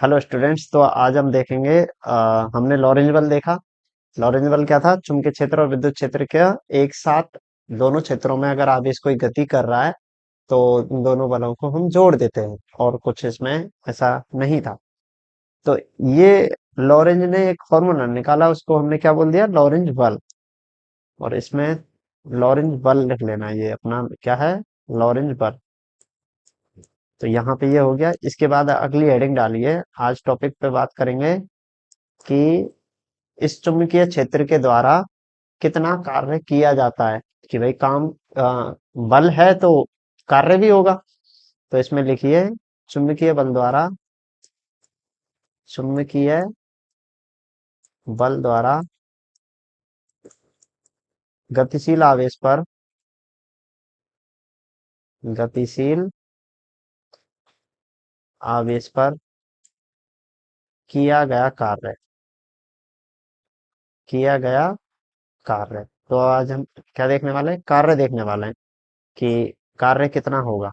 Hello students. तो आज हम देखेंगे हमने लॉरेंज बल देखा। लॉरेंज बल क्या था? चुंबकीय क्षेत्र और विद्युत क्षेत्र का एक साथ दोनों क्षेत्रों में अगर आवेश कोई गति कर रहा है तो इन दोनों बलों को हम जोड़ देते हैं, और कुछ इसमें ऐसा नहीं था। तो ये लॉरेंज ने एक फॉर्मूला निकाला, उसको हमने क्या बोल दिया? लॉरेंज बल। और इसमें लॉरेंज बल लिख लेना, ये अपना क्या है? लॉरेंज बल। तो यहाँ पे ये हो गया। इसके बाद अगली हेडिंग डालिए। आज टॉपिक पे बात करेंगे कि इस चुंबकीय क्षेत्र के द्वारा कितना कार्य किया जाता है। कि भाई काम बल है तो कार्य भी होगा। तो इसमें लिखिए चुंबकीय बल द्वारा, चुंबकीय बल द्वारा गतिशील आवेश पर, गतिशील आवेश पर किया गया कार्य, किया गया कार्य। तो आज हम क्या देखने वाले हैं? कार्य देखने वाले हैं कि कार्य कितना होगा।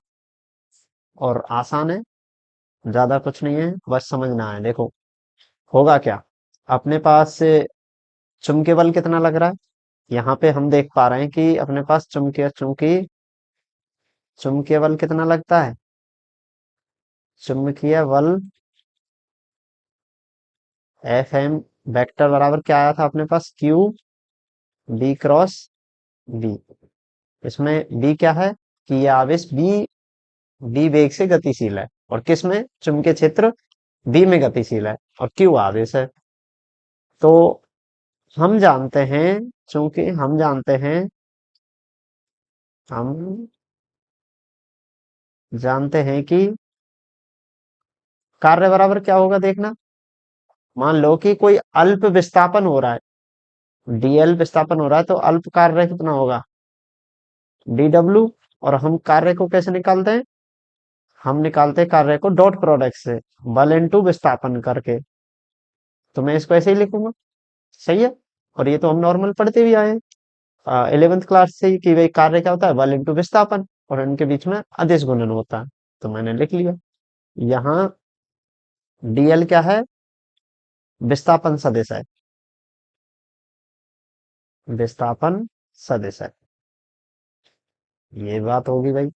और आसान है, ज्यादा कुछ नहीं है, बस समझना है। देखो होगा क्या। अपने पास से चुंबकीय बल कितना लग रहा है? यहाँ पे हम देख पा रहे हैं कि अपने पास चुंबकीय बल कितना लगता है? चुंबकीय बल एफ एम वेक्टर बराबर क्या आया था अपने पास? Q B cross B. इसमें बी क्या है? कि ये आवेश बी वेग से गतिशील है, और किस में? चुंबकीय क्षेत्र बी में गतिशील है, और क्यू आवेश है। तो हम जानते हैं, चूंकि हम जानते हैं, हम जानते हैं कि कार्य बराबर क्या होगा, देखना। मान लो कि कोई अल्प विस्थापन हो रहा है, डीएल विस्थापन हो रहा है, तो अल्प कार्य कितना होगा? डीडब्ल्यू। और हम कार्य को कैसे निकालते हैं? हम निकालते हैं कार्य को डॉट प्रोडक्ट से, बल इनटू विस्थापन करके। तो मैं इसको ऐसे ही लिखूंगा। सही है। और ये तो हम नॉर्मल पढ़ते भी आए हैं 11th क्लास से ही, कि भाई कार्य क्या होता है? बल इनटू विस्थापन, और इनके बीच में अदिश गुणन होता है। तो मैंने लिख लिया। यहाँ डीएल क्या है? विस्थापन सदिश है, विस्थापन सदिश है। ये बात होगी भाई।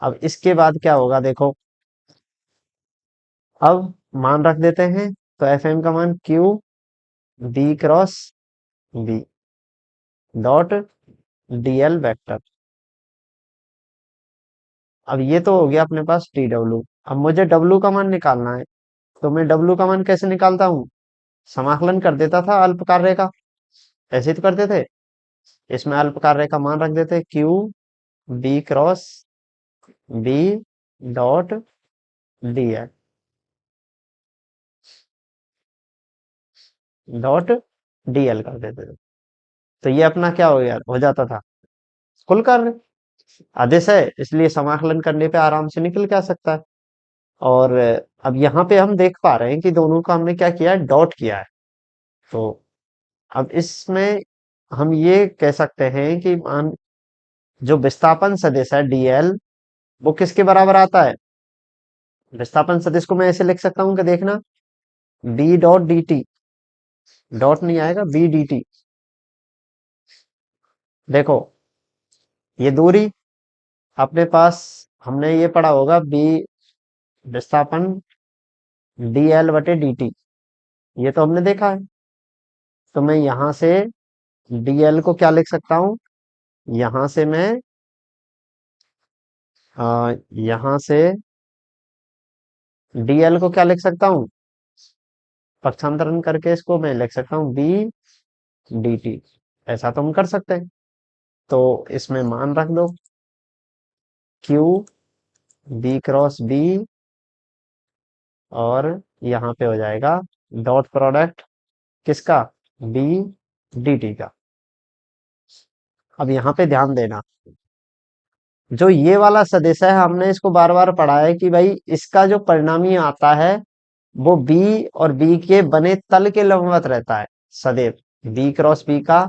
अब इसके बाद क्या होगा, देखो। अब मान रख देते हैं। तो एफ एम का मान Q B cross B dot DL vector. अब ये तो हो गया अपने पास टी डब्ल्यू। अब मुझे डब्ल्यू का मान निकालना है। तो मैं डब्ल्यू का मान कैसे निकालता हूँ? समाकलन कर देता था अल्प कार्य का। ऐसे ही तो करते थे। इसमें अल्प कार्य का मान रख देते Q B cross B dot DL, dot DL कर देते थे। तो ये अपना क्या हो गया, हो जाता था कुल कार्य। आदेश है, इसलिए समाकलन करने पे आराम से निकल के आ सकता है। और अब यहाँ पे हम देख पा रहे हैं कि दोनों का हमने क्या किया है? डॉट किया है। तो अब इसमें हम ये कह सकते हैं कि मान जो विस्थापन सदिश है डीएल, वो किसके बराबर आता है? विस्थापन सदिश को मैं ऐसे लिख सकता हूँ कि देखना, B dot D T. Dot नहीं आएगा, बी डी टी। देखो ये दूरी अपने पास, हमने ये पढ़ा होगा बी विस्थापन डी एल बटे डी टी। ये तो हमने देखा है। तो मैं यहां से डीएल को क्या लिख सकता हूँ? यहां से मैं यहां से डीएल को क्या लिख सकता हूँ? पक्षांतरण करके इसको मैं लिख सकता हूँ बी डी टी। ऐसा तो हम कर सकते हैं। तो इसमें मान रख दो क्यू बी क्रॉस बी, और यहाँ पे हो जाएगा डॉट प्रोडक्ट किसका? बी डी टी का। अब यहाँ पे ध्यान देना, जो ये वाला सदिश है हमने इसको बार बार पढ़ा है कि भाई इसका जो परिणामी आता है वो बी और बी के बने तल के लंबवत रहता है सदैव। बी क्रॉस बी का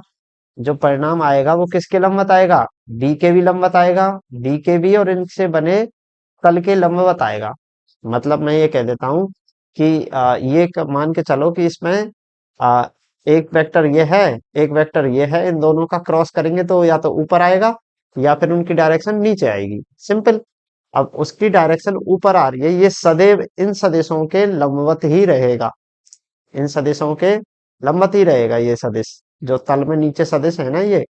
जो परिणाम आएगा वो किसके लंबवत आएगा? बी के भी लंबवत आएगा, बी के भी और इनसे बने तल के लंबवत आएगा। मतलब मैं ये कह देता हूँ कि मान के चलो कि इसमें आ, एक वेक्टर ये है, एक वेक्टर ये है, इन दोनों का क्रॉस करेंगे तो या तो ऊपर आएगा या फिर उनकी डायरेक्शन नीचे आएगी, सिंपल। अब उसकी डायरेक्शन ऊपर आ रही है, ये सदैव इन सदिशों के लंबवत ही रहेगा, इन सदिशों के लंबवत ही रहेगा, ये सदिश जो तल में नीचे सदिश है ना, ये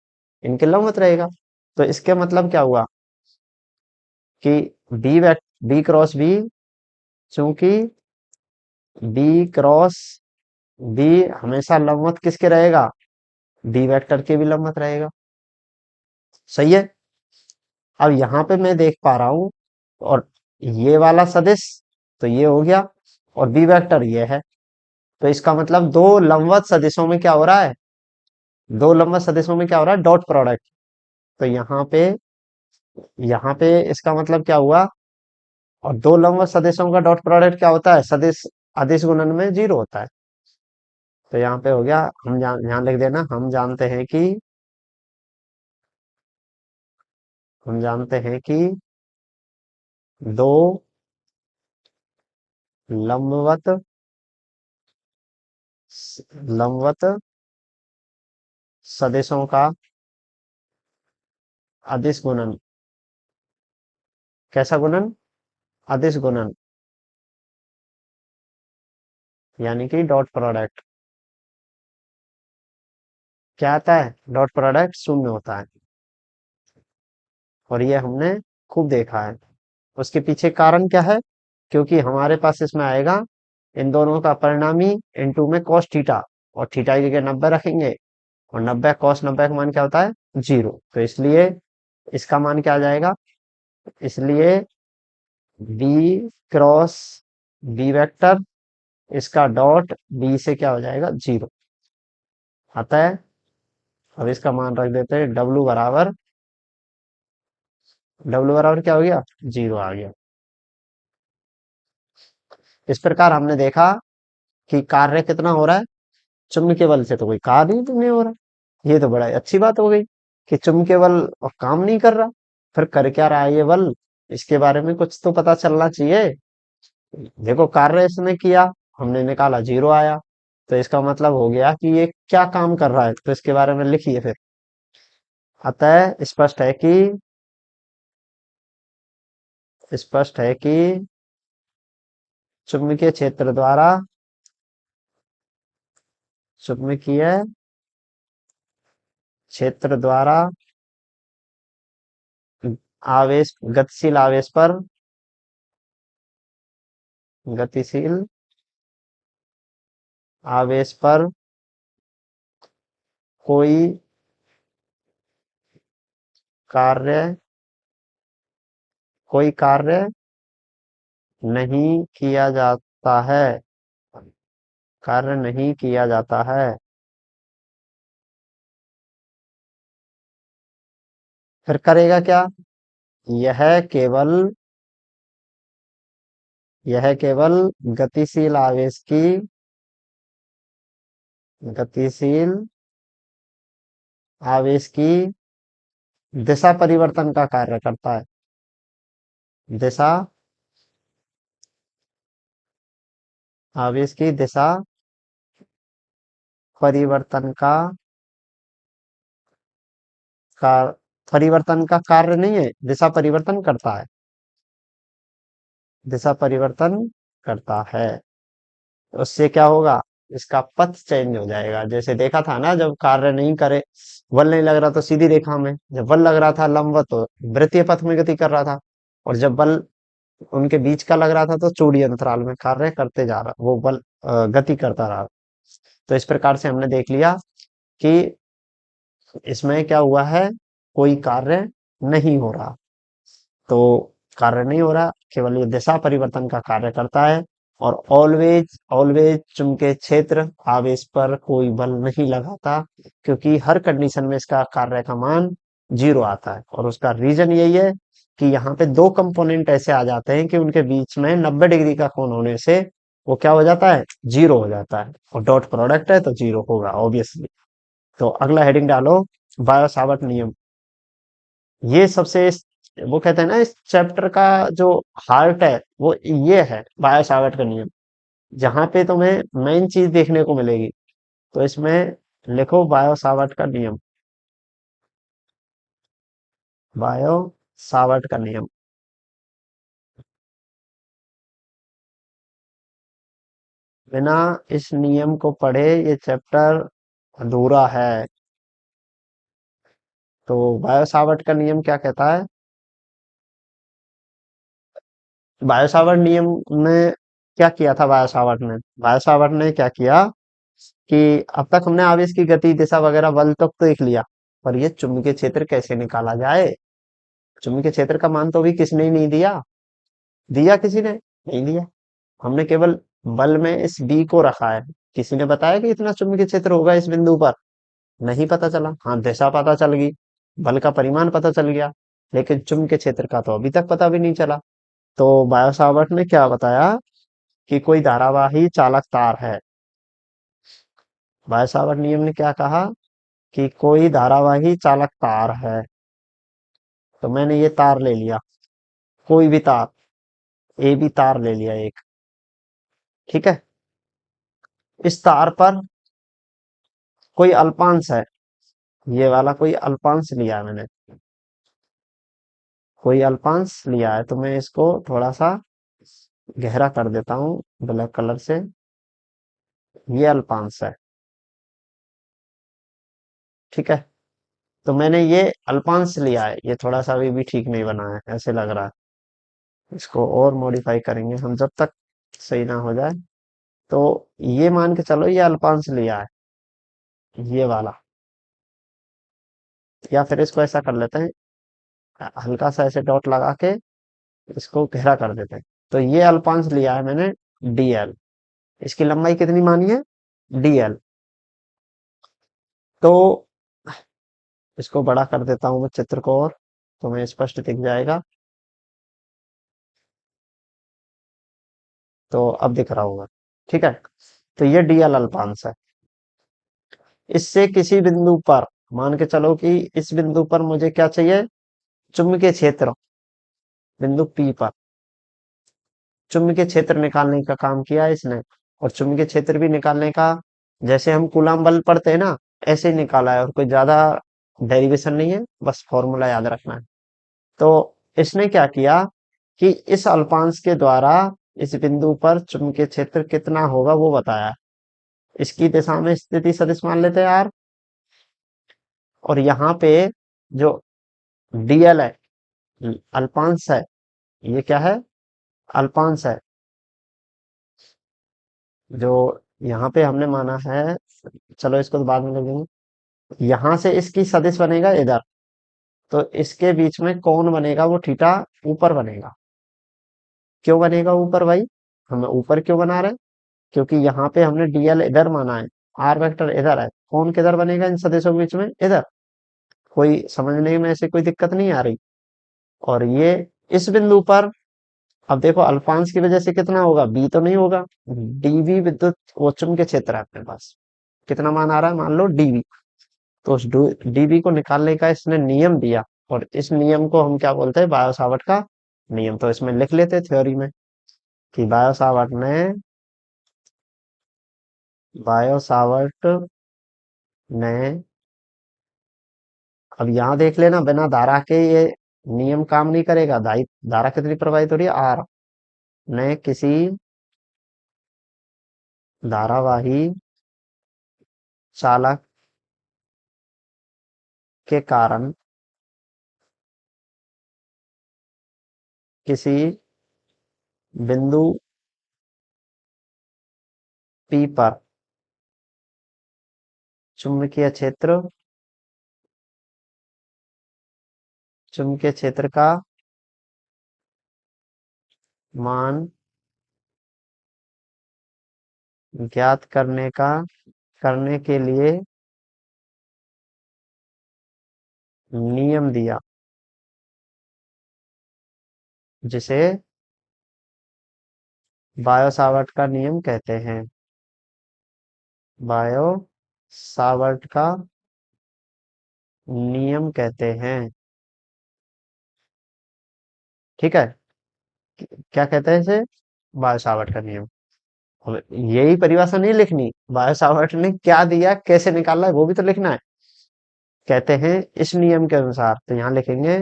इनके लंबवत रहेगा। तो इसके मतलब क्या हुआ कि बी क्रॉस बी, चूंकि बी क्रॉस बी हमेशा लंबवत किसके रहेगा, बी वेक्टर के भी लंबवत रहेगा। सही है। अब यहाँ पे मैं देख पा रहा हूँ, और ये वाला सदिश तो ये हो गया, और बी वेक्टर ये है, तो इसका मतलब दो लंबवत सदिशों में क्या हो रहा है, दो लंबवत सदिशों में क्या हो रहा है, डॉट प्रोडक्ट। तो यहाँ पे इसका मतलब क्या हुआ, और दो लंबवत सदिशों का डॉट प्रोडक्ट क्या होता है, सदिश अदिश गुणन में 0 होता है। तो यहाँ पे हो गया, यहाँ लिख देना, हम जानते हैं कि दो लंबवत लंबवत सदिशों का अदिश गुणन, कैसा गुणन, अदिश गुणन, यानी कि डॉट प्रोडक्ट क्या आता है, डॉट प्रोडक्ट 0 होता है। और ये हमने खूब देखा है। उसके पीछे कारण क्या है, क्योंकि हमारे पास इसमें आएगा इन दोनों का परिणामी इनटू में cos थीटा, और थीटा की जगह 90 रखेंगे, और 90 cos 90 का मान क्या होता है, 0। तो इसलिए इसका मान क्या आ जाएगा, इसलिए बी क्रॉस बी वेक्टर, इसका डॉट बी से क्या हो जाएगा, 0 आता है। अब इसका मान रख देते हैं, डब्लू बराबर क्या हो गया, 0 आ गया। इस प्रकार हमने देखा कि कार्य कितना हो रहा है, चुंबकीय बल से तो कोई कार्य ही तो नहीं हो रहा। ये तो बड़ा अच्छी बात हो गई कि चुंबकीय बल और काम नहीं कर रहा, फिर कर क्या रहा है ये बल, इसके बारे में कुछ तो पता चलना चाहिए। देखो कार्य इसने किया, हमने निकाला 0 आया, तो इसका मतलब हो गया कि ये क्या काम कर रहा है, तो इसके बारे में लिखिए फिर। अतः स्पष्ट है कि चुंबकीय क्षेत्र द्वारा चुंबकीय क्षेत्र द्वारा आवेश गतिशील आवेश पर कोई कार्य कोई कार्य नहीं किया जाता है, कार्य नहीं किया जाता है। फिर करेगा क्या, यह केवल यह केवल गतिशील आवेश की गतिशील आवेश की दिशा परिवर्तन का कार्य करता है, दिशा आवेश की दिशा परिवर्तन का परिवर्तन का कार्य नहीं है, दिशा परिवर्तन करता है, दिशा परिवर्तन करता है। उससे क्या होगा, इसका पथ चेंज हो जाएगा। जैसे देखा था ना, जब कार्य नहीं करे, बल नहीं लग रहा तो सीधी रेखा में, जब बल लग रहा था लंबवत तो वृत्तीय पथ में गति कर रहा था, और जब बल उनके बीच का लग रहा था तो चौड़ी अंतराल में कार्य करते जा रहा, वो बल गति करता रहा। तो इस प्रकार से हमने देख लिया कि इसमें क्या हुआ है, कोई कार्य नहीं हो रहा। तो कार्य नहीं हो रहा, केवल ये दिशा परिवर्तन का कार्य करता है। और ऑलवेज ऑलवेज चुंबकीय क्षेत्र आवेश पर कोई बल नहीं लगाता, क्योंकि हर कंडीशन में इसका कार्य का मान 0 आता है। और उसका रीजन यही है कि यहाँ पे दो कंपोनेंट ऐसे आ जाते हैं कि उनके बीच में 90 डिग्री का कोण होने से वो क्या हो जाता है, 0 हो जाता है, और डॉट प्रोडक्ट है तो 0 होगा ऑब्वियसली। तो अगला हेडिंग डालो, बायो सावर्ट नियम। ये सबसे वो कहते हैं ना, इस चैप्टर का जो हार्ट है वो ये है, बायो सावर्ट का नियम। जहां पे तुम्हें मेन चीज देखने को मिलेगी, तो इसमें लिखो बायो सावर्ट का नियम। बायो सावर्ट का नियम। बिना इस नियम को पढ़े ये चैप्टर अधूरा है। तो बायो सावर्ट का नियम क्या कहता है? बायो सावर्ट नियम में क्या किया था बायो सावर्ट ने? बायो सावर्ट ने क्या किया कि अब तक हमने आवेश की गति, दिशा वगैरह बल तक तो देख लिया, पर ये चुंबकीय क्षेत्र कैसे निकाला जाए। चुंबकीय क्षेत्र का मान तो अभी किसने ही नहीं दिया। दिया किसी ने? नहीं दिया। हमने केवल बल में इस बी को रखा है। किसी ने बताया कि इतना चुंबकीय क्षेत्र होगा इस बिंदु पर? नहीं पता चला। हाँ, दिशा पता चल गई, बल का परिमाण पता चल गया, लेकिन चुंबकीय क्षेत्र का तो अभी तक पता भी नहीं चला। तो बायो सावर्ट ने क्या बताया कि कोई धारावाही चालक तार है। बायो सावर्ट नियम ने क्या कहा कि कोई धारावाही चालक तार है। तो मैंने ये तार ले लिया, कोई भी तार, ए बी तार ले लिया एक। ठीक है। इस तार पर कोई अल्पांश है, ये वाला कोई अल्पांश लिया है मैंने। कोई अल्पांश लिया है, तो मैं इसको थोड़ा सा गहरा कर देता हूँ ब्लैक कलर से। ये अल्पांश है। ठीक है। तो मैंने ये अल्पांश लिया है, ये थोड़ा सा अभी भी ठीक नहीं बना है, ऐसे लग रहा है। इसको और मॉडिफाई करेंगे हम जब तक सही ना हो जाए। तो ये मान के चलो ये अल्पांश लिया है, ये वाला। या फिर इसको ऐसा कर लेते हैं, हल्का सा ऐसे डॉट लगा के इसको गहरा कर देते हैं। तो ये अल्पांश लिया है मैंने, डीएल। इसकी लंबाई कितनी मानी है? डीएल। तो इसको बड़ा कर देता हूँ मैं चित्र को, और तुम्हें स्पष्ट दिख जाएगा। तो अब दिख रहा होगा। ठीक है। तो ये डीएल अल्पांश है। इससे किसी बिंदु पर, मान के चलो कि इस बिंदु पर मुझे क्या चाहिए? चुंबकीय क्षेत्र। बिंदु पी पर चुंबकीय क्षेत्र निकालने का काम किया है इसने। और चुंबकीय क्षेत्र भी निकालने का, जैसे हम कूलम बल पढ़ते हैं ना, ऐसे ही निकाला है, और कोई ज्यादा डेरिवेशन नहीं है, बस फॉर्मूला याद रखना है। तो इसने क्या किया कि इस अल्पांश के द्वारा इस बिंदु पर चुंबकीय क्षेत्र कितना होगा वो बताया। इसकी दिशा में स्थिति सदिश मान लेते हैं आर। और यहाँ पे जो डीएल है, अल्पांश है, ये क्या है? अल्पांश है। जो यहाँ पे हमने माना है, चलो इसको तो बाद में लिख देंगे। यहाँ से इसकी सदिश बनेगा इधर, तो इसके बीच में कौन बनेगा? वो थीटा ऊपर बनेगा। क्यों बनेगा ऊपर भाई? हमें ऊपर क्यों बना रहे हैं? क्योंकि यहाँ पे हमने डीएल इधर माना है, आर वेक्टर इधर है, कौन किधर बनेगा इन सदिशों के बीच में? इधर। कोई समझने में ऐसे कोई दिक्कत नहीं आ रही। और ये इस बिंदु पर, अब देखो अल्पांश की वजह से कितना होगा? बी तो नहीं होगा। डीवी विद्युत वो चुंबकीय क्षेत्र है अपने पास। कितना मान आ रहा है? मान लो डीवी। तो उस डीबी को निकालने का इसने नियम दिया, और इस नियम को हम क्या बोलते हैं? बायो सावर्ट का नियम। तो इसमें लिख लेते हैं थ्योरी में कि बायो सावर्ट ने, अब यहाँ देख लेना, बिना धारा के ये नियम काम नहीं करेगा। धारा कितनी प्रवाहित हो रही है? आर। ने किसी धारावाही चालक के कारण किसी बिंदु पी पर चुंबकीय क्षेत्र चुंबकीय क्षेत्र का मान ज्ञात करने के लिए नियम दिया, जिसे बायो सावर्ट का नियम कहते हैं। बायो सावर्ट का नियम कहते हैं। ठीक है। क्या कहते हैं इसे? बायो सावर्ट का नियम। अब यही परिभाषा नहीं लिखनी, बायो सावर्ट ने क्या दिया, कैसे निकाला है, वो भी तो लिखना है। कहते हैं इस नियम के अनुसार, तो यहाँ लिखेंगे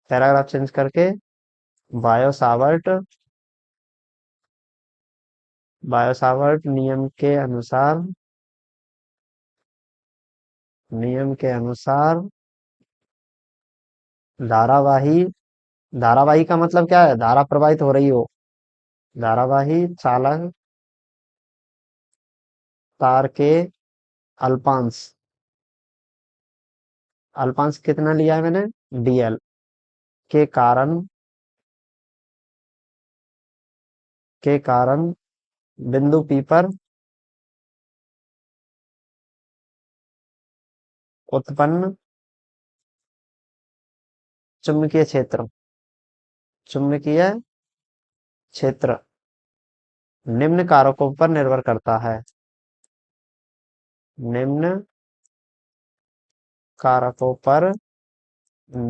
पैराग्राफ चेंज करके, बायो सावर्ट, बायो सावर्ट नियम के अनुसार धारावाही, धारावाही का मतलब क्या है? धारा प्रवाहित हो रही हो। धारावाही चालक तार के अल्पांश, अल्पांश कितना लिया है मैंने? डीएल के कारण, के कारण बिंदु पी पर उत्पन्न चुंबकीय क्षेत्र, चुंबकीय क्षेत्र निम्न कारकों पर निर्भर करता है, निम्न कारकों पर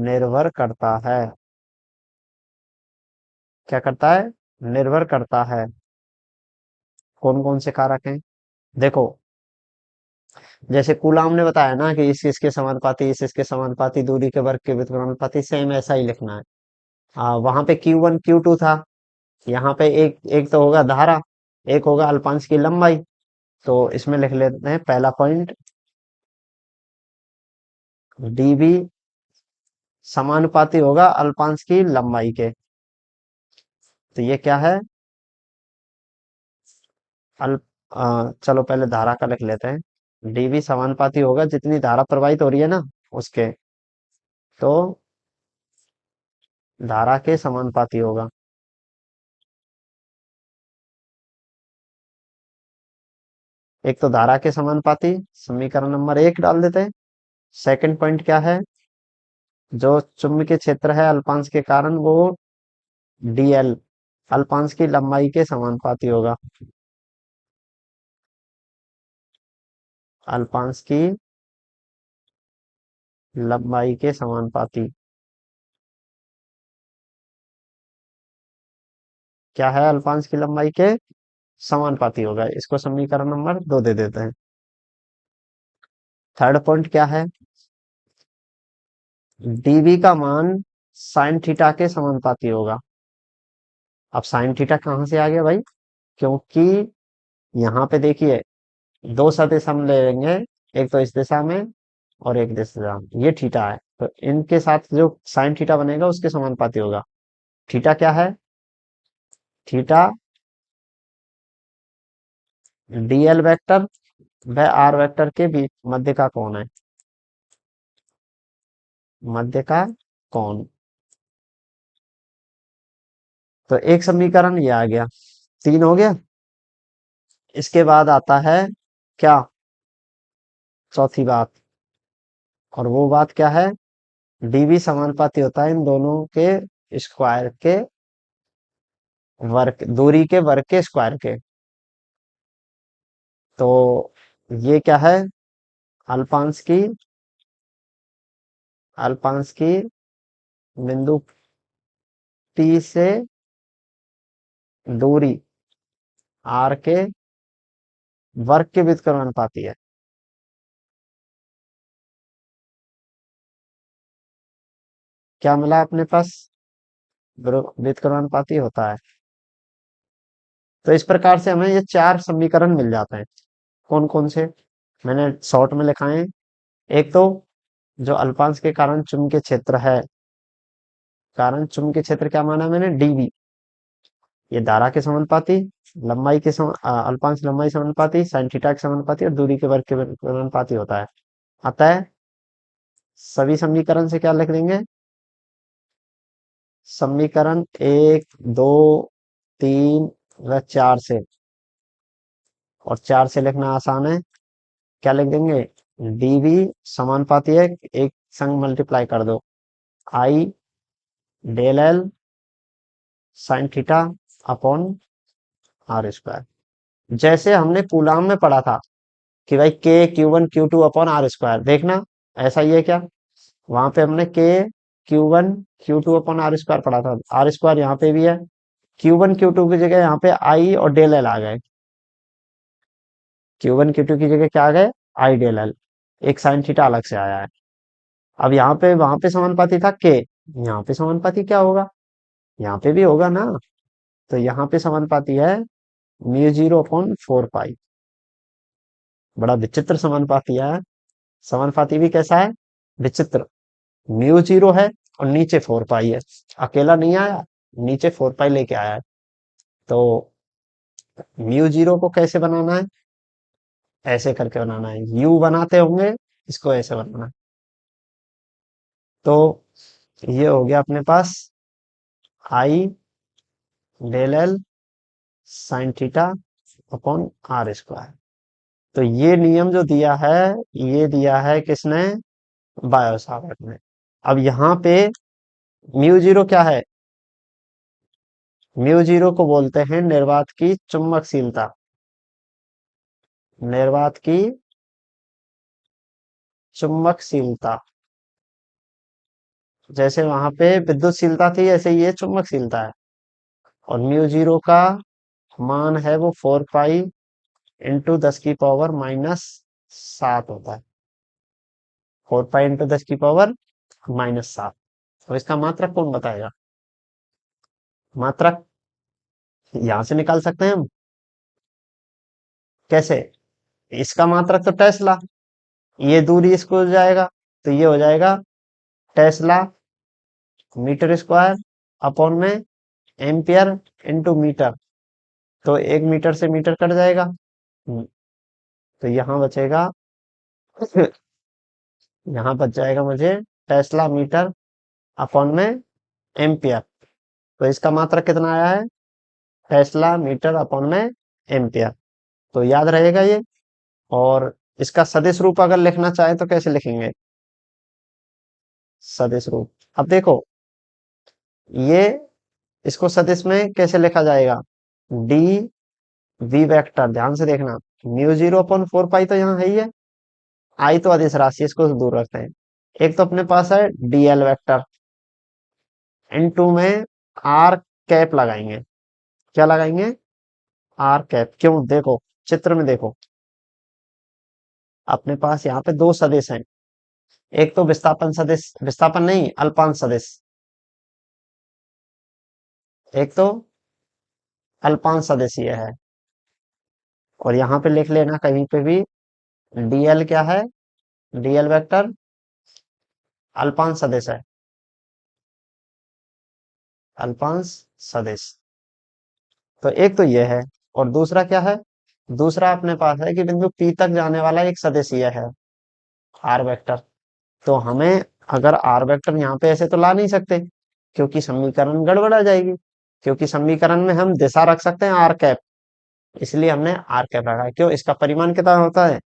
निर्भर करता है। क्या करता है? निर्भर करता है। कौन कौन से कारक हैं? देखो, जैसे कूलाम ने बताया ना कि इस इसके समानुपाती, इस इसके समानुपाती, दूरी के वर्ग के व्युत्क्रमानुपाती, सेम ऐसा ही लिखना है। वहां पे Q1 Q2 था, यहाँ पे एक एक तो होगा धारा, एक होगा अल्पांश की लंबाई। तो इसमें लिख लेते हैं पहला पॉइंट, डीबी समानुपाती होगा अल्पांश की लंबाई के। तो ये क्या है? अल्प चलो पहले धारा का लिख लेते हैं। डीबी समानुपाती होगा जितनी धारा प्रवाहित हो रही है ना, उसके। तो धारा के समानुपाती होगा। एक तो धारा के समानुपाती, समीकरण नंबर 1 डाल देते हैं। सेकंड पॉइंट क्या है? जो चुंबकीय क्षेत्र है अल्पांश के कारण, वो डीएल अल्पांश की लंबाई के समानुपाती होगा। अल्पांश की लंबाई के समानुपाती। क्या है? अल्पांश की लंबाई के समानुपाती होगा। इसको समीकरण नंबर 2 दे देते हैं। थर्ड पॉइंट क्या है? डीबी का मान साइन थीटा के समानुपाती होगा। अब साइन थीटा कहाँ से आ गया भाई? क्योंकि यहाँ पे देखिए, दो सदिश हम ले लेंगे, एक तो इस दिशा में और एक दिशा में, ये थीटा है, तो इनके साथ जो साइन थीटा बनेगा उसके समानुपाती होगा। थीटा क्या है? थीटा डीएल वेक्टर व आर वेक्टर के बीच मध्य का कोण है, मध्य का कोण। तो एक समीकरण ये आ गया, 3 हो गया। इसके बाद आता है क्या? चौथी बात। और वो बात क्या है? डीबी समानुपाती होता है इन दोनों के स्क्वायर के वर्ग, दूरी के वर्ग के स्क्वायर के। तो ये क्या है? अल्पांश की, अल्पांश की बिंदु P से दूरी R के वर्ग के व्युत्क्रमानुपाती है। क्या मिला अपने पास? व्युत्क्रमानुपाती होता है। तो इस प्रकार से हमें ये 4 समीकरण मिल जाते हैं। कौन कौन से? मैंने शॉर्ट में लिखा है। एक तो जो अल्पांश के कारण चुंबकीय क्षेत्र है, कारण चुंबकीय क्षेत्र क्या माना मैंने? डीबी। ये धारा के समानुपाती, लंबाई के अल्पांश लंबाई समानुपाती, साइन थीटा के समानुपाती और दूरी के वर्ग के समानुपाती होता है। अतः सभी समीकरण से क्या लिख देंगे? समीकरण 1 2 3 व 4 से, और 4 से लिखना आसान है। क्या लिख देंगे? डीबी समानुपाती है, एक संग मल्टीप्लाई कर दो, I del L sine theta upon r square. जैसे हमने कूलाम में पढ़ा था कि भाई K Q1 Q2 upon r square, देखना ऐसा ही है क्या? वहां पे हमने Q1 Q2 upon are square पढ़ा था, आर स्क्वायर यहाँ पे भी है। Q1 Q2 की जगह यहाँ पे आई और डेल एल आ गए। Q1 Q2 की जगह क्या आ गए? आई डेल एल। एक साइन थीटा अलग से आया है। अब यहाँ पे वहां पे समानुपाती था के, यहाँ पे समानुपाती क्या होगा? यहाँ पे भी होगा ना। तो यहाँ पे समानुपाती है mu zero upon four pi. बड़ा विचित्र समानुपाती है। समानुपाती भी कैसा है? विचित्र। म्यू जीरो है और नीचे फोर पाई है। अकेला नहीं आया, नीचे फोर पाई लेके आया है। तो म्यू जीरो को कैसे बनाना है? ऐसे करके बनाना है। यू बनाते होंगे, इसको ऐसे बनाना है। तो ये हो गया अपने पास I del L sine theta upon r square. तो ये नियम जो दिया है, ये दिया है किसने? बायो सावर्ट ने। अब यहाँ पे म्यू जीरो क्या है? म्यू जीरो को बोलते हैं निर्वात की चुंबकशीलता। निर्वात की चुंबकशीलता। जैसे वहां पे विद्युतशीलता थी, ऐसे ये चुंबकशीलता है। और म्यू जीरो का मान है वो फोर पाई इंटू 10 की पावर -7 होता है। 4 पाई इंटू 10 की पावर -7। तो इसका मात्रक कौन बताएगा? मात्रक यहां से निकाल सकते हैं हम। कैसे? इसका मात्रक तो टेस्ला, ये दूरी इसको हो जाएगा, तो ये हो जाएगा टेस्ला मीटर स्क्वायर अपॉन में एम्पियर इंटू मीटर। तो 1 मीटर से मीटर कट जाएगा। तो यहाँ बचेगा यहाँ बच जाएगा मुझे टेस्ला मीटर अपॉन में एम्पियर। तो इसका मात्रक कितना आया है? टेस्ला मीटर अपॉन में एम्पियर। तो याद रहेगा ये। और इसका सदिश रूप अगर लिखना चाहे तो कैसे लिखेंगे? सदिश रूप। अब देखो, ये इसको सदिश में कैसे लिखा जाएगा? डी वी वेक्टर, ध्यान से देखना। Mu zero upon four pi तो यहाँ है ही है। आई तो अदिश राशि है, इसको दूर रखते हैं। एक तो अपने पास है डीएल वेक्टर, इनटू में आर कैप लगाएंगे। क्या लगाएंगे? R cap. क्यों? देखो, चित्र में देखो, अपने पास यहाँ पे दो सदिश हैं। एक तो विस्थापन सदिश, विस्थापन नहीं, अल्पांश सदिश। एक तो अल्पांश सदिश ये है। और यहाँ पे लिख लेना कहीं पे भी, डीएल क्या है? डीएल वेक्टर अल्पांश सदिश है। अल्पांश सदिश। तो एक तो ये है। और दूसरा क्या है? दूसरा अपने पास है कि बिंदु P तक जाने वाला एक सदिश ये है, आर वेक्टर। तो हमें अगर आर वेक्टर यहाँ पे ऐसे तो ला नहीं सकते, क्योंकि समीकरण गड़बड़ा जाएगी। क्योंकि समीकरण में हम दिशा रख सकते हैं आर कैप, इसलिए हमने आर कैप रखा है। क्यों? इसका परिमाण कितना होता है?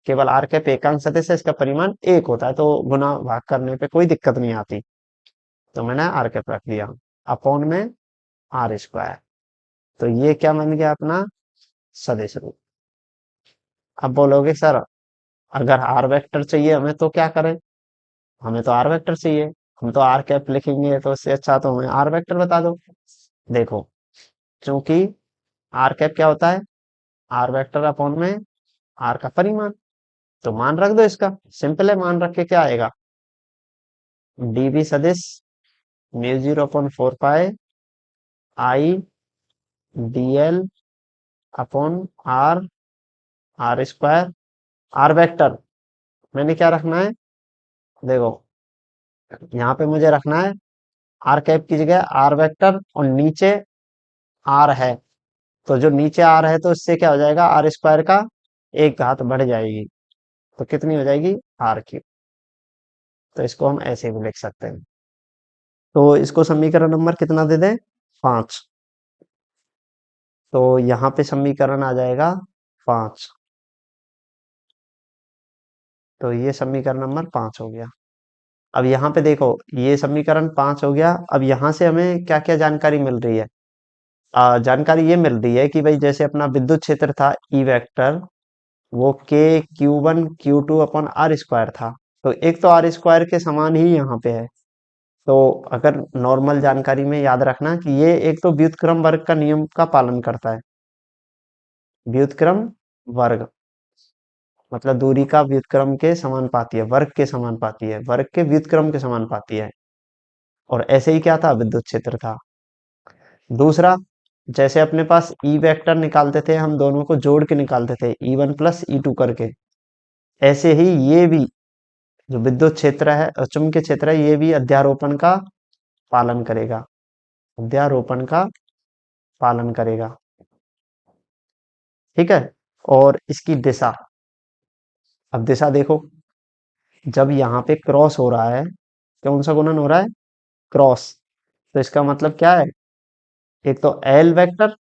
केवल आर कैप एकांक सदिश है, इसका परिमाण 1 होता है, तो गुना भाग करने पे कोई दिक्कत नहीं आती। तो मैंने आर कैप रख दिया अपॉन में आर स्क्वायर। तो ये क्या बन गया अपना? सदिश रूप। अब बोलोगे सर, अगर आर वेक्टर चाहिए हमें तो क्या करें? हमें तो आर वेक्टर चाहिए, हम तो आर कैप लिखेंगे, तो इससे अच्छा तो हमें आर वेक्टर बता दो। देखो, क्योंकि आर कैप क्या होता है? आर वेक्टर अपॉन में आर का परिमाण। तो मान रख दो इसका, सिंपल है। मान रख के क्या आएगा? डीबी सदिश mu zero upon four pi I DL upon R, R square. R vector मैंने क्या रखना है? देखो, यहाँ पे मुझे रखना है आर कैप की जगह आर वेक्टर, और नीचे आर है। तो जो नीचे आर है, तो इससे क्या हो जाएगा? आर स्क्वायर का एक घात बढ़ जाएगी। तो कितनी हो जाएगी? R cube. तो इसको हम ऐसे भी लिख सकते हैं। तो इसको समीकरण नंबर कितना दे दें? 5। तो यहाँ पे समीकरण आ जाएगा 5। तो ये समीकरण नंबर 5 हो गया। अब यहाँ पे देखो, ये समीकरण 5 हो गया। अब यहाँ से हमें क्या क्या जानकारी मिल रही है? जानकारी ये मिल रही है कि भाई जैसे अपना विद्युत क्षेत्र था ई वेक्टर, वो के Q1 Q2 upon r square था। तो एक तो आर स्क्वायर के समान ही यहाँ पे है, तो अगर नॉर्मल जानकारी में याद रखना कि ये एक तो व्युत्क्रम वर्ग का नियम का पालन करता है। व्युत्क्रम वर्ग मतलब दूरी का व्युत्क्रम के समानुपाती है, वर्ग के समानुपाती है, वर्ग के व्युत्क्रम के समानुपाती है। और ऐसे ही क्या था, विद्युत क्षेत्र था। दूसरा, जैसे अपने पास ई वेक्टर निकालते थे, हम दोनों को जोड़ के निकालते थे E1 प्लस E2 करके, ऐसे ही ये भी जो विद्युत क्षेत्र है, चुंबकीय क्षेत्र है, ये भी अध्यारोपण का पालन करेगा। अध्यारोपण का पालन करेगा। ठीक है। और इसकी दिशा, अब दिशा देखो, जब यहाँ पे क्रॉस हो रहा है, कौन सा गुणन हो रहा है, क्रॉस, तो इसका मतलब क्या है, एक तो एल वेक्टर,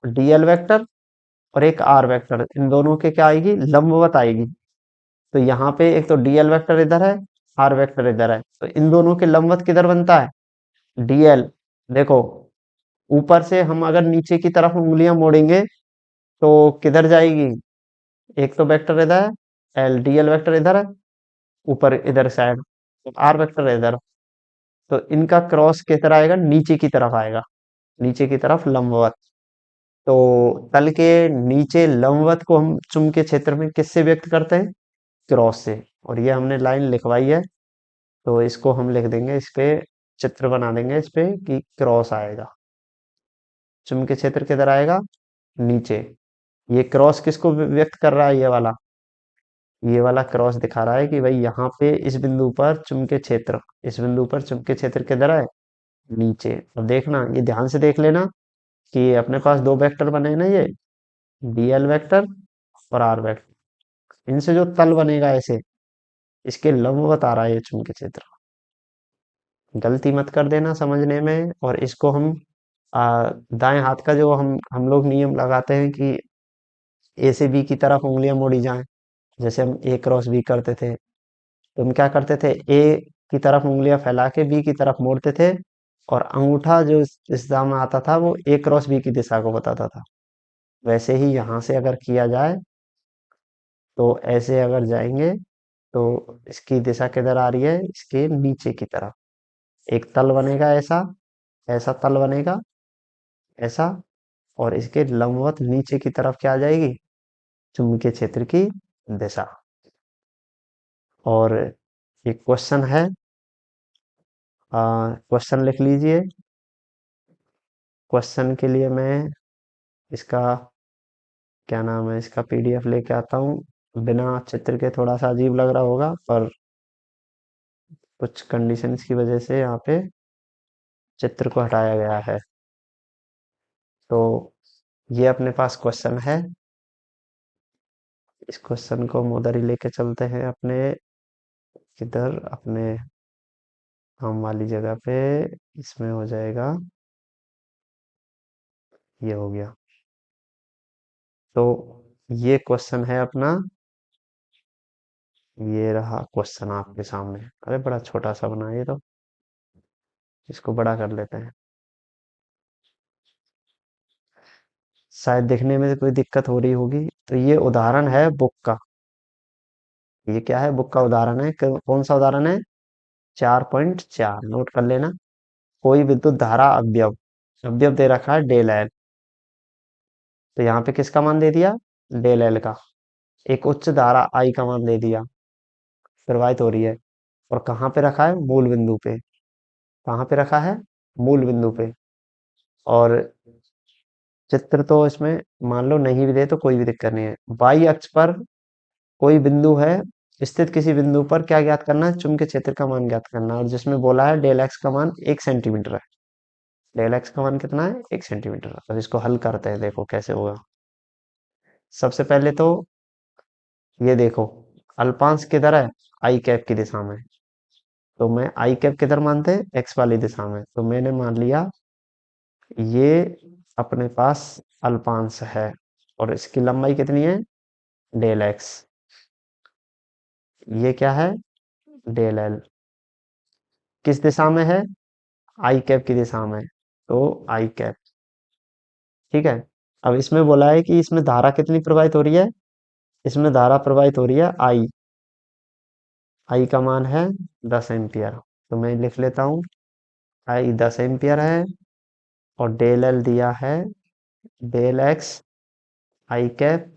डीएल वेक्टर, और एक आर वेक्टर, इन दोनों के क्या आएगी, लंबवत आएगी। तो यहाँ पे एक तो डीएल वेक्टर इधर है, आर वेक्टर इधर है, तो इन दोनों के लंबवत किधर बनता है, डीएल। देखो, ऊपर से हम अगर नीचे की तरफ उंगलियां मोड़ेंगे तो किधर जाएगी, एक तो वेक्टर इधर है, एल डीएल वेक्टर इधर है, ऊपर इधर साइड, आर वेक्टर इधर, तो इनका क्रॉस किधर आएगा, नीचे की तरफ आएगा, नीचे की तरफ लंबवत। तो तल के नीचे लंबवत को हम चुंबकीय क्षेत्र में किससे व्यक्त करते हैं, क्रॉस से। और ये हमने लाइन लिखवाई है, तो इसको हम लिख देंगे, इस पे चित्र बना देंगे इस पे कि क्रॉस आएगा, चुंबकीय क्षेत्र किधर आएगा, नीचे। ये क्रॉस किसको व्यक्त कर रहा है, ये वाला, ये वाला क्रॉस दिखा रहा है कि भाई यहाँ पे इस बिंदु पर चुंबकीय क्षेत्र, इस बिंदु पर चुंबकीय क्षेत्र किधर है, नीचे। अब देखना, ये ध्यान से देख लेना कि अपने पास दो वेक्टर बने हैं ना, ये डीएल वेक्टर और आर वेक्टर, इनसे जो तल बनेगा ऐसे, इसके लंबवत आ रहा है ये चुंबकीय क्षेत्र। गलती मत कर देना समझने में। और इसको हम दाएं हाथ का जो हम लोग नियम लगाते हैं कि ए से बी की तरफ उंगलियां मोड़ी जाएं, जैसे हम ए क्रॉस बी करते थे, तो हम क्या करते थे, ए की तरफ उंगलियां फैला के बी की तरफ मोड़ते थे, और अंगूठा जो इस दिशा में आता था वो ए क्रॉस बी की दिशा को बताता था। वैसे ही यहाँ से अगर किया जाए, तो ऐसे अगर जाएंगे तो इसकी दिशा किधर आ रही है, इसके नीचे की तरफ एक तल बनेगा, ऐसा, ऐसा तल बनेगा, ऐसा, और इसके लंबवत नीचे की तरफ क्या आ जाएगी, चुंबकीय क्षेत्र की दिशा। और एक क्वेश्चन है, क्वेश्चन लिख लीजिए। क्वेश्चन के लिए मैं इसका, क्या नाम है, इसका पीडीएफ लेके आता हूँ। बिना चित्र के थोड़ा सा अजीब लग रहा होगा, पर कुछ कंडीशंस की वजह से यहाँ पे चित्र को हटाया गया है। तो ये अपने पास क्वेश्चन है, इस क्वेश्चन को हम उधर ही लेके चलते हैं अपने, किधर, अपने काम वाली जगह पे। इसमें हो जाएगा, ये हो गया। तो ये क्वेश्चन है अपना, ये रहा क्वेश्चन आपके सामने। अरे बड़ा छोटा सा बना है ये तो, इसको बड़ा कर लेते हैं, शायद दिखने में कोई दिक्कत हो रही होगी। तो ये उदाहरण है बुक का, ये क्या है, बुक का उदाहरण है। कौन सा उदाहरण है, 4.4, नोट कर लेना। कोई विद्युत धारा अवयव, अवयव दे रखा है डेल एल, तो यहाँ पे किसका मान दे दिया, डेल एल का। एक उच्च धारा आई का मान दे दिया, प्रवाहित हो रही है, और कहाँ पे रखा है, मूल बिंदु पे। कहाँ पे रखा है, मूल बिंदु पे। और चित्र तो इसमें मान लो नहीं भी दे तो कोई भी दिक्कत नहीं है। वाई अक्ष पर कोई बिंदु है, स्थित किसी बिंदु पर क्या ज्ञात करना है, चुंबकीय क्षेत्र का मान ज्ञात करना है। और जिसमें बोला है डेल एक्स का मान 1 सेंटीमीटर है, डेल एक्स का मान कितना है, 1 सेंटीमीटर। अब इसको हल करते हैं, देखो कैसे होगा। सबसे पहले तो ये देखो, अल्पांश किधर है, आई कैप की दिशा में, तो मैं आई कैप किधर मानते हैं, एक्स वाली दिशा में, तो मैंने मान लिया ये अपने पास अल्पांश है, और इसकी लंबाई कितनी है, डेल एक्स। ये क्या है, डेल एल, किस दिशा में है, आई कैप की दिशा में, तो आई कैप। ठीक है। अब इसमें बोला है कि इसमें धारा कितनी प्रवाहित हो रही है, इसमें धारा प्रवाहित हो रही है आई, आई का मान है 10 एम्पियर। तो मैं लिख लेता हूँ आई 10 एम्पियर है, और डेल एल दिया है डेल एक्स आई कैप,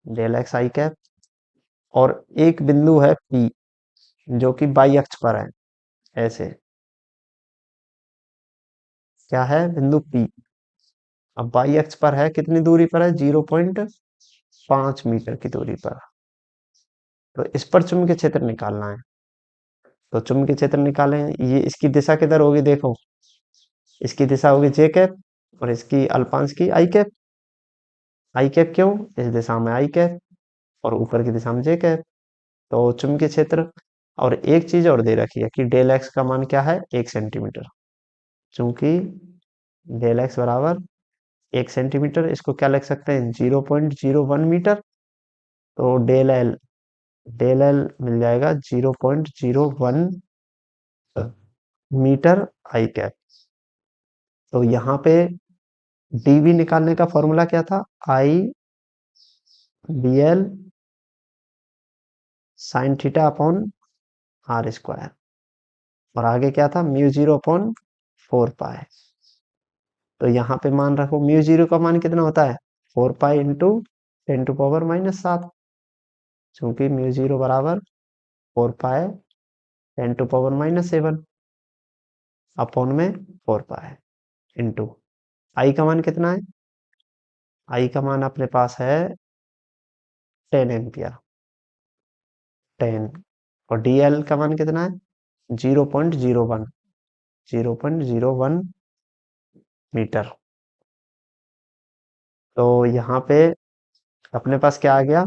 डेल एक्स आई कैप, और एक बिंदु है पी जो कि बाई अक्ष पर है, ऐसे। क्या है? बिंदु पी। अब बाई अक्ष पर है, कितनी दूरी पर है? 0.5 मीटर की दूरी पर। तो इस पर चुंबकीय क्षेत्र निकालना है। तो चुंबकीय क्षेत्र निकालें, ये इसकी दिशा किधर होगी? देखो, इसकी दिशा होगी जे कैप, और इसकी अल्पांश की आई कैप। आई कैप क्यों? इस दिशा में आई कैप, और ऊपर की दिशा में जे कैप। तो चुंबकीय क्षेत्र, और एक चीज और दे रखी है कि डेल एक्स का मान क्या है? 1 सेंटीमीटर। चूंकि डेल एक्स बराबर 1 सेंटीमीटर, इसको क्या लिख सकते हैं? 0.01 मीटर। तो डेल एल मिल जाएगा 0.01 मीटर आई कैप। तो यहाँ पे डीवी निकालने का फॉर्मूला क्या था? I B L sine theta upon r square, और आगे क्या था? Mu zero upon 4 pi. तो यहाँ पे मान रखो, म्यू जीरो का मान कितना होता है? 4 पाई इंटू 10⁻⁷। चूंकि म्यू जीरो बराबर 4 पाई 10⁻⁷ अपॉन में 4 पाई इंटू आई का मान कितना है? आई का मान अपने पास है 10 एम्पियर, 10। और डीएल का मान कितना है? 0.01, 0.01 मीटर। तो यहाँ पे अपने पास क्या आ गया?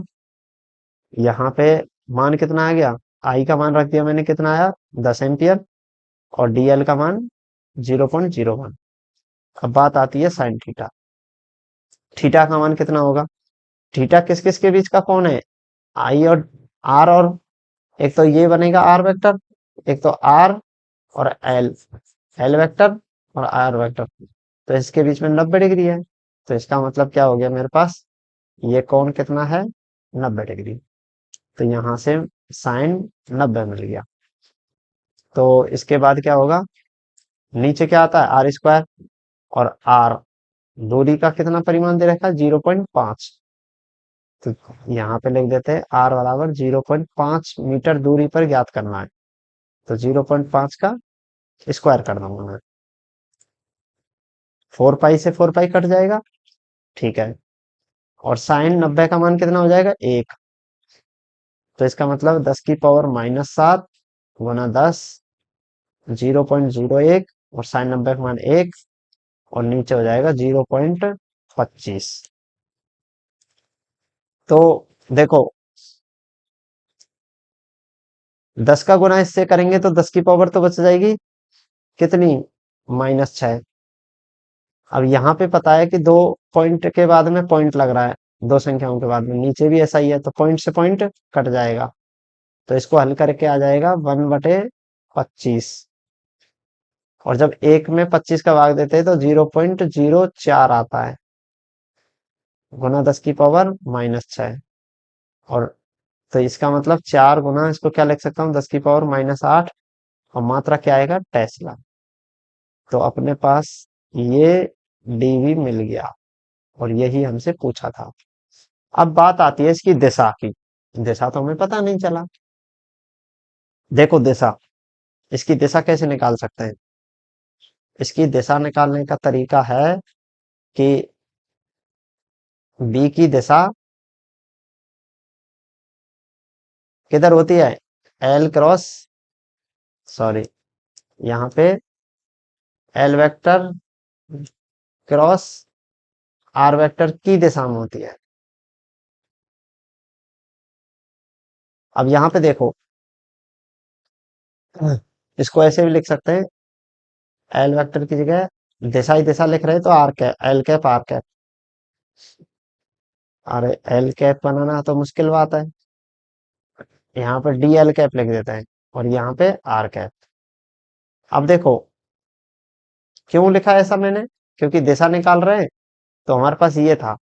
यहाँ पे मान कितना आ गया? आई का मान रख दिया मैंने, कितना आया? 10 एम्पियर। और डीएल का मान 0.01। अब बात आती है साइन थीटा। थीटा का मान कितना होगा? थीटा किस किस के बीच का कोण है? आई और आर, और एक तो ये बनेगा आर वेक्टर, एक तो आर और एल, एल वेक्टर और आर वेक्टर। तो इसके बीच में 90 डिग्री है। तो इसका मतलब क्या हो गया मेरे पास? ये कोण कितना है? 90 डिग्री। तो यहां से साइन 90 मिल गया। तो इसके बाद क्या होगा? नीचे क्या आता है? आर स्क्वायर, और आर दूरी का कितना परिमाण दे रखा है? 0.5। तो यहाँ पे लिख देते हैं आर बराबर 0.5 मीटर दूरी पर ज्ञात करना है। तो 0.5 का स्क्वायर कर दूंगा मैं। 4 पाई से 4 पाई कट जाएगा, ठीक है। और साइन 90 का मान कितना हो जाएगा? 1। तो इसका मतलब 10⁻⁷ गुना 10, 0.01, और साइन 90 का मान 1, और नीचे हो जाएगा 0.25। तो देखो, 10 का गुना इससे करेंगे तो 10 की पावर तो बच जाएगी कितनी? -6। अब यहाँ पे पता है कि दो पॉइंट के बाद में पॉइंट लग रहा है, दो संख्याओं के बाद में नीचे भी ऐसा ही है, तो पॉइंट से पॉइंट कट जाएगा। तो इसको हल करके आ जाएगा 1/25। और जब एक में 25 का भाग देते हैं तो 0.04 आता है, गुना 10⁻⁻6। और तो इसका मतलब 4 गुना, इसको क्या लिख सकता हूँ? 10⁻⁸। और मात्रा क्या आएगा? टेस्ला। तो अपने पास ये डीवी मिल गया, और यही हमसे पूछा था। अब बात आती है इसकी दिशा की। दिशा तो हमें पता नहीं चला। देखो दिशा, इसकी दिशा कैसे निकाल सकते हैं? इसकी दिशा निकालने का तरीका है कि बी की दिशा किधर होती है? एल क्रॉस, सॉरी, यहाँ पे L vector cross R vector की दिशा में होती है। अब यहाँ पे देखो, इसको ऐसे भी लिख सकते हैं, एल वेक्टर की जगह दिशा ही दिशा लिख रहे हैं तो R cap, L cap are cap. अरे एल कैप बनाना तो मुश्किल बात है, यहाँ पे डी एल कैप लिख देते हैं, और यहाँ पे आर कैप। अब देखो, क्यों लिखा है ऐसा मैंने? क्योंकि दिशा निकाल रहे हैं, तो हमारे पास ये था,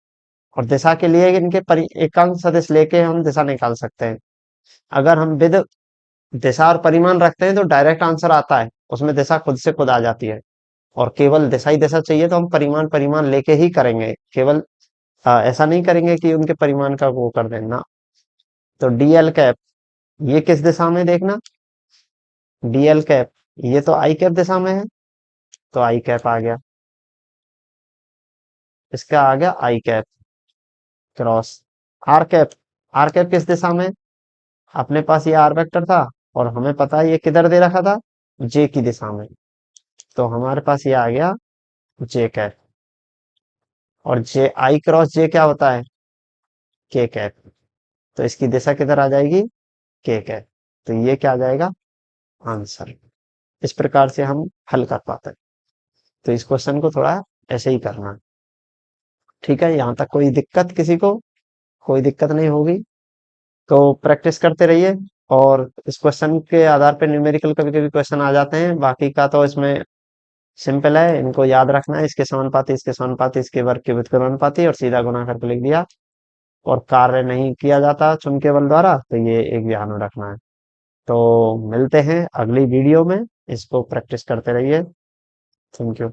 और दिशा के लिए इनके एकांक सदिश लेके हम दिशा निकाल सकते हैं। अगर हम विद दिशा और परिमाण रखते हैं तो डायरेक्ट आंसर आता है, उसमें दिशा खुद से खुद आ जाती है। और केवल दिशा ही दिशा चाहिए तो हम परिमाण परिमाण लेके ही करेंगे, केवल ऐसा नहीं करेंगे कि उनके परिमाण का वो कर देना। तो डीएल कैप, ये किस दिशा में देखना, डीएल कैप, ये तो आई कैप दिशा में है, तो आई कैप आ गया, इसका आ गया I cap cross. R cap, are cap किस दिशा में, अपने पास ये आर वेक्टर था और हमें पता है ये किधर दे रखा था, जे की दिशा में, तो हमारे पास ये आ गया जे कैप। और जे आई क्रॉस जे क्या होता है, के कैप, तो इसकी दिशा किधर आ जाएगी, के कैप। तो ये क्या आ जाएगा, आंसर। इस प्रकार से हम हल कर पाते हैं। तो इस क्वेश्चन को थोड़ा ऐसे ही करना है। ठीक है, यहाँ तक कोई दिक्कत किसी को, कोई दिक्कत नहीं होगी। तो प्रैक्टिस करते रहिए। और इस क्वेश्चन के आधार पे न्यूमेरिकल कभी कभी क्वेश्चन आ जाते हैं, बाकी का तो इसमें सिंपल है, इनको याद रखना है, इसके समानुपाती इसके समानुपाती इसके वर्ग के व्युत्क्रमानुपाती और सीधा गुणा करके लिख दिया। और कार्य नहीं किया जाता चुंबकीय के बल द्वारा, तो ये एक ध्यान में रखना है। तो मिलते हैं अगली वीडियो में, इसको प्रैक्टिस करते रहिए। Thank you.